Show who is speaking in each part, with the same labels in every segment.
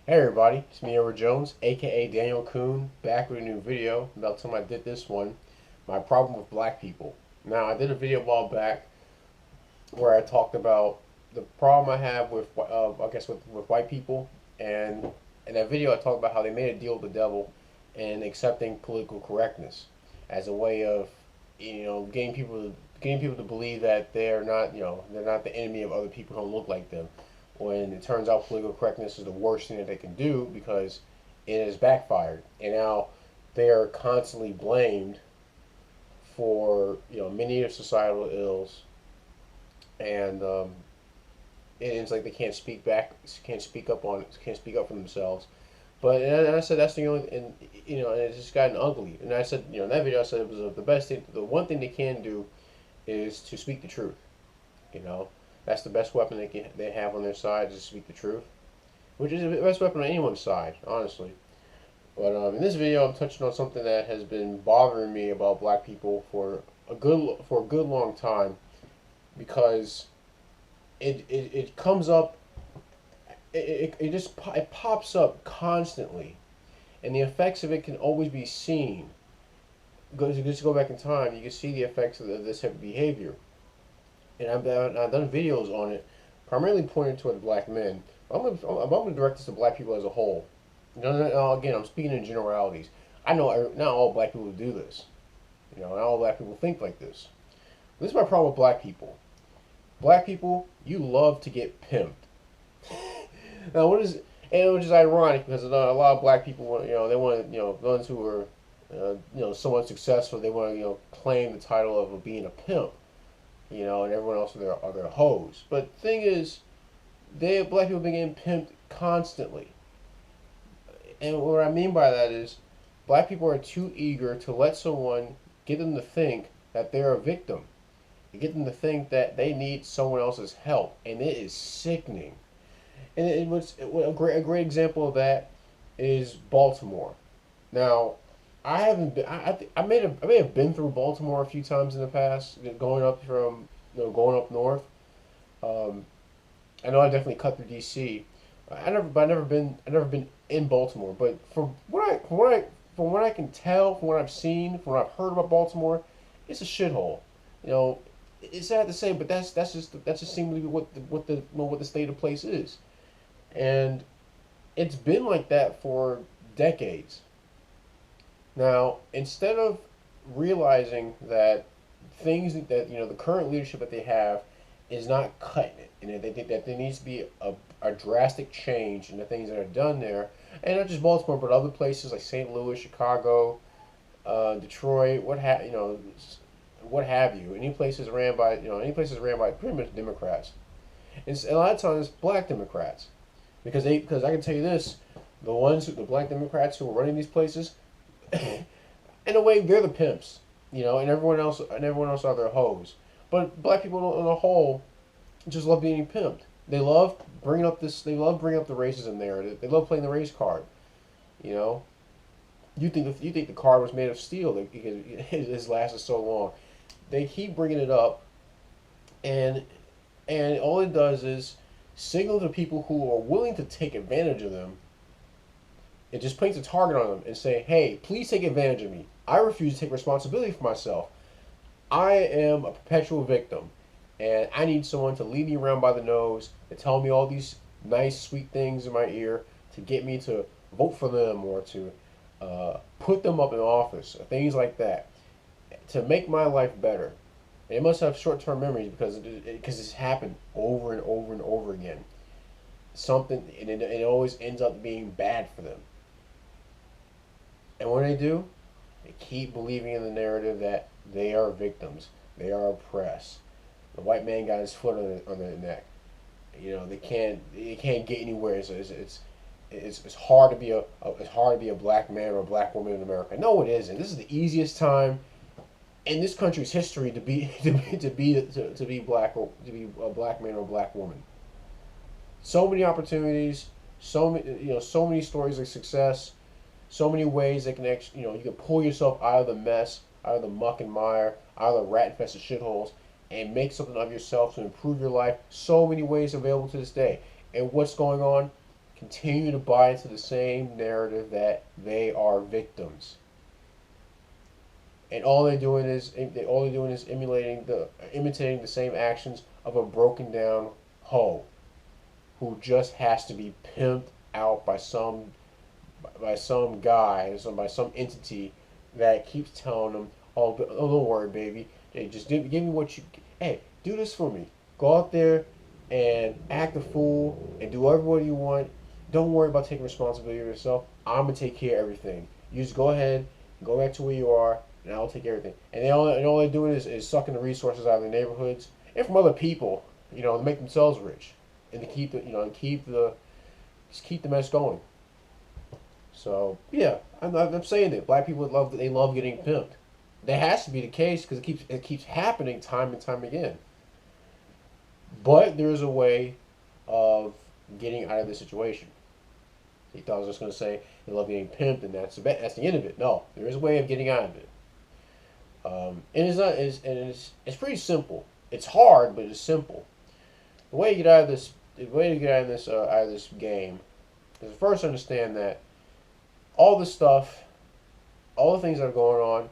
Speaker 1: Hey everybody, it's me Edward Jones, aka Daniel Kuhn, back with a new video. About the time I did this one, my problem with black people. Now I did a video a while back where I talked about the problem I have with, I guess with white people, and in that video I talked about how they made a deal with the devil and accepting political correctness as a way of, getting people to believe that they're not, they're not the enemy of other people who don't look like them. When it turns out political correctness is the worst thing that they can do because it has backfired, and now they are constantly blamed for many of societal ills, and it's like they can't speak back, can't speak up for themselves. But and I said that's the only, and and it's just gotten ugly. And I said, in that video, I said it was the best thing. The one thing they can do is to speak the truth. You know, that's the best weapon they have on their side is to speak the truth, which is the best weapon on anyone's side, honestly. But in this video, I'm touching on something that has been bothering me about black people for a good long time because it comes up, it pops up constantly, and the effects of it can always be seen. Just go back in time, you can see the effects of this type of behavior, and I've done videos on it, primarily pointed toward black men. I'm gonna direct this to black people as a whole. Again, I'm speaking in generalities. I know not all black people do this. Not all black people think like this. This is my problem with black people. Black people, you love to get pimped. Now, which is ironic because a lot of black people want, they want, ones who are, somewhat successful, they want to, claim the title of being a pimp, and everyone else are their hoes. But the thing is, black people have been getting pimped constantly. And what I mean by that is, black people are too eager to let someone get them to think that they're a victim, get them to think that they need someone else's help, and it is sickening. And a great example of that is Baltimore. Now, I haven't been. I may have been through Baltimore a few times in the past, going up north. Um, I know I definitely cut through D.C. I've never been in Baltimore. But from what I can tell, from what I've seen, from what I've heard about Baltimore, it's a shithole. You know, it's sad to say, but that's just seems to be what the state of place is, and it's been like that for decades. Now, instead of realizing that things that the current leadership that they have is not cutting it, and they think that there needs to be a drastic change in the things that are done there, and not just Baltimore, but other places like St. Louis, Chicago, Detroit, what have you. Any places ran by pretty much Democrats, and a lot of times black Democrats, because I can tell you this, the black Democrats who are running these places, in a way, they're the pimps, and everyone else are their hoes. But black people on the whole just love being pimped. They love bringing up this. They love bringing up the racism narrative. They love playing the race card. You know, you think the card was made of steel because it has lasted so long. They keep bringing it up, and all it does is signal to people who are willing to take advantage of them. It just paints a target on them and say, "Hey, please take advantage of me. I refuse to take responsibility for myself. I am a perpetual victim, and I need someone to lead me around by the nose, to tell me all these nice, sweet things in my ear, to get me to vote for them or to put them up in office, or things like that, to make my life better." And it must have short-term memories because it's happened over and over and over again. It always ends up being bad for them. And what do? They keep believing in the narrative that they are victims. They are oppressed. The white man got his foot on their neck. They can't get anywhere. It's hard to be it's hard to be a black man or a black woman in America. No, it isn't. This is the easiest time in this country's history to be black, or to be a black man or a black woman. So many opportunities, so many stories of success, so many ways that can actually, you can pull yourself out of the mess, out of the muck and mire, out of the rat infested shitholes, and make something of yourself to improve your life. So many ways available to this day. And what's going on? continue to buy into the same narrative that they are victims. And all they're doing is imitating the same actions of a broken down hoe who just has to be pimped out by some guy, by some entity that keeps telling them, "Oh, don't worry, baby. Hey, just give me what you. Hey, do this for me. Go out there and act a fool and do whatever you want. Don't worry about taking responsibility for yourself. I'm gonna take care of everything. You just go ahead, go back to where you are, and I'll take everything." And all they're doing is sucking the resources out of the neighborhoods and from other people, to make themselves rich and to keep just keep the mess going. So yeah, I'm saying that black people love getting pimped. That has to be the case because it keeps happening time and time again. But there is a way of getting out of the situation. He thought I was just going to say they love getting pimped and that's the end of it. No, there is a way of getting out of it. And it's pretty simple. It's hard, but it's simple. The way to get out of this, out of this game, is to first understand that all this stuff, all the things that are going on,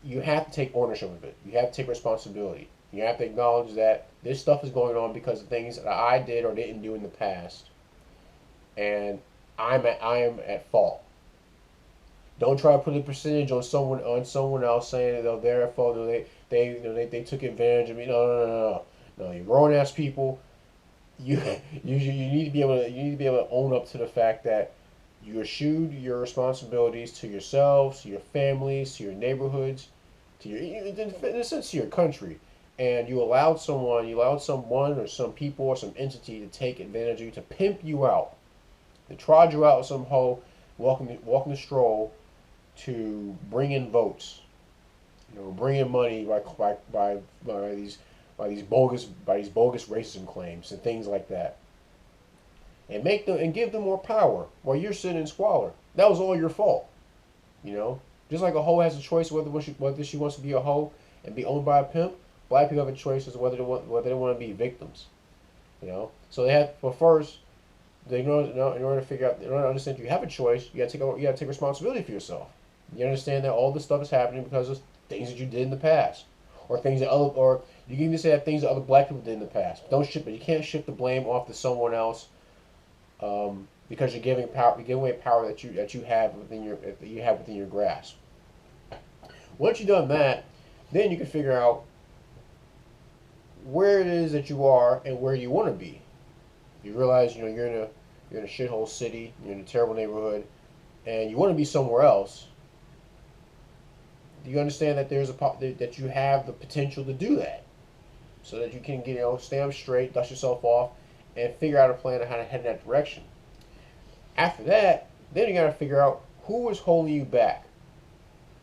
Speaker 1: you have to take ownership of it. You have to take responsibility. You have to acknowledge that this stuff is going on because of things that I did or didn't do in the past, and I am at fault. Don't try to put a percentage on someone else saying that they're at fault. They took advantage of me. No. You grown ass people. You need to be able to own up to the fact that you eschewed your responsibilities to yourselves, to your families, to your neighborhoods, in a sense to your country, and you allowed someone or some people or some entity to take advantage of you, to pimp you out, to trot you out with some hoe, walking the stroll, to bring in votes, bring in money by these bogus racism claims and things like that, and give them more power while you're sitting in squalor. That was all your fault, Just like a hoe has a choice whether she wants to be a hoe and be owned by a pimp, black people have a choice as to whether they want to be victims, So they have, but first, in order to understand you have a choice, you got to take responsibility for yourself. You understand that all this stuff is happening because of things that you did in the past, or you can even say that things that other black people did in the past. You can't shift the blame off to someone else, because you're giving away power that you have within your grasp. Once you've done that, then you can figure out where it is that you are and where you want to be. You realize you're in a shithole city, you're in a terrible neighborhood, and you want to be somewhere else. Do you understand that that you have the potential to do that, so that you can stay up straight, dust yourself off, and figure out a plan on how to head in that direction. After that, then you got to figure out who is holding you back.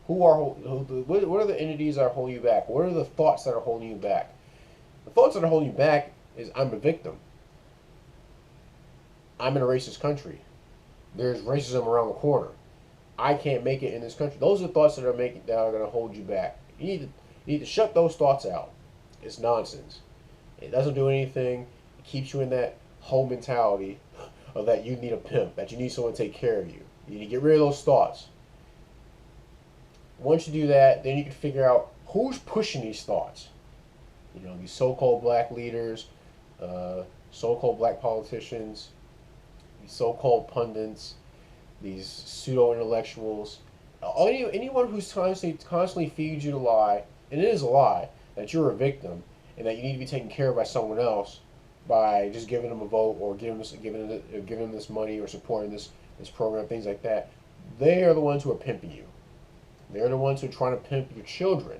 Speaker 1: What are the entities that are holding you back? What are the thoughts that are holding you back? The thoughts that are holding you back is, I'm a victim. I'm in a racist country. There's racism around the corner. I can't make it in this country. Those are the thoughts that are going to hold you back. You need to shut those thoughts out. It's nonsense. It doesn't do anything. It keeps you in that whole mentality of that you need a pimp, that you need someone to take care of you. You need to get rid of those thoughts. Once you do that, then you can figure out who's pushing these thoughts. These so-called black leaders, so-called black politicians, these so-called pundits, these pseudo-intellectuals, anyone who's constantly feeds you the lie, and it is a lie, that you're a victim and that you need to be taken care of by someone else by just giving them a vote or giving them this money or supporting this program, things like that. They are the ones who are pimping you. They're the ones who are trying to pimp your children.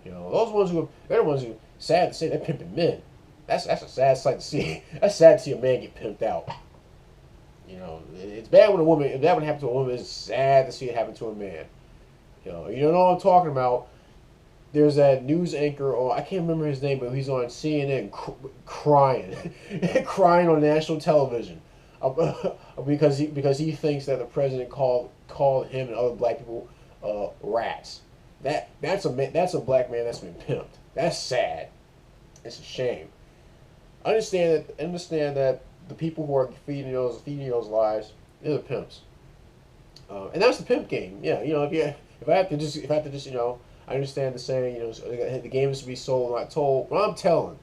Speaker 1: They're the ones who, sad to say, they're pimping men. That's a sad sight to see. That's sad to see a man get pimped out. It's bad when if that would happen to a woman, it's sad to see it happen to a man. You know what I'm talking about. There's that news anchor, I can't remember his name, but he's on CNN crying, crying on national television, because he thinks that the president called him and other black people rats. That's a black man that's been pimped. That's sad. It's a shame. Understand that the people who are feeding those lies, they're the pimps. And that's the pimp game. Yeah, if I have to just I understand the saying, the game is to be sold, not told. But I'm telling,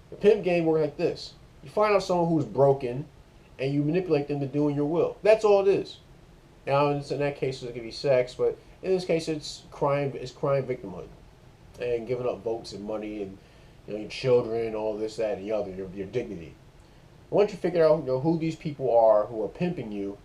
Speaker 1: the pimp game works like this: you find out someone who's broken, and you manipulate them to doing your will. That's all it is. Now, in that case, it could be sex, but in this case, it's crime. It's crime victimhood, and giving up votes and money, and your children, all this, that, and the other, your dignity. Once you figure out who these people are who are pimping you,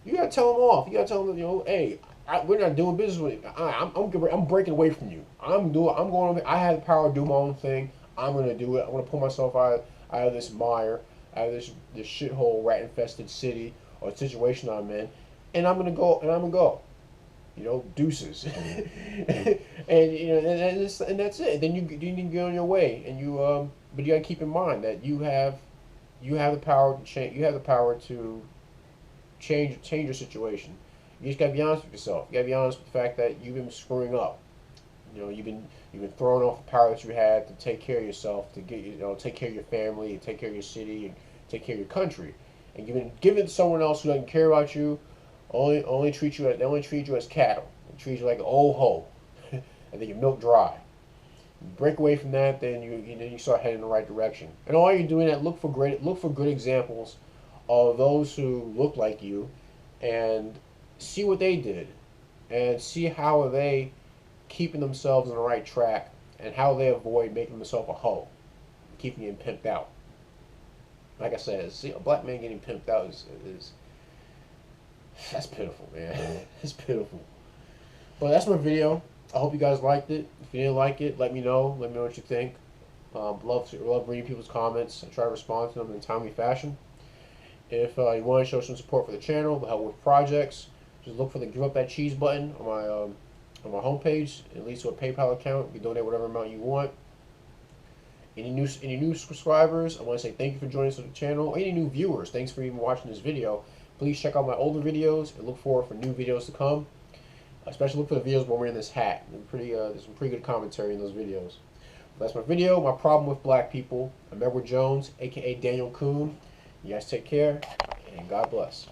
Speaker 1: you gotta tell them off. You gotta tell them, hey, we're not doing business with you. I'm breaking away from you. I'm going. I have the power to do my own thing. I'm gonna do it. I'm gonna pull myself out of this mire, out of this shithole, rat infested city or situation I'm in, and I'm gonna go. Deuces, and that's it. Then you can get on your way, and but you gotta keep in mind that you have the power to change. You have the power to change your situation. You just gotta be honest with yourself. You gotta be honest with the fact that you've been screwing up. You've been throwing off the power that you had to take care of yourself, to take care of your family, and take care of your city, and take care of your country, and you've been giving it to someone else who doesn't care about you. Only treat you as cattle. They treat you like an old hoe, and then you milk dry. You break away from that, then you start heading in the right direction. And all you're doing that, look for good examples of those who look like you, and see what they did, and see how are they keeping themselves on the right track, and how they avoid making themselves a hoe, keeping getting pimped out. Like I said, see, a black man getting pimped out is that's pitiful, man. It's pitiful. But that's my video. I hope you guys liked it. If you didn't like it, let me know. Let me know what you think. Love reading people's comments. I try to respond to them in a timely fashion. If you want to show some support for the channel, help with projects, just look for the Give Up That Cheese button on my homepage. It leads to a PayPal account. You can donate whatever amount you want. Any new subscribers, I want to say thank you for joining us on the channel. Any new viewers, thanks for even watching this video. Please check out my older videos and look forward for new videos to come. Especially look for the videos when we're in this hat. There's some pretty good commentary in those videos. That's my video. My problem with black people. I'm Edward Jones, aka Daniel Kuhn. You guys take care, and God bless.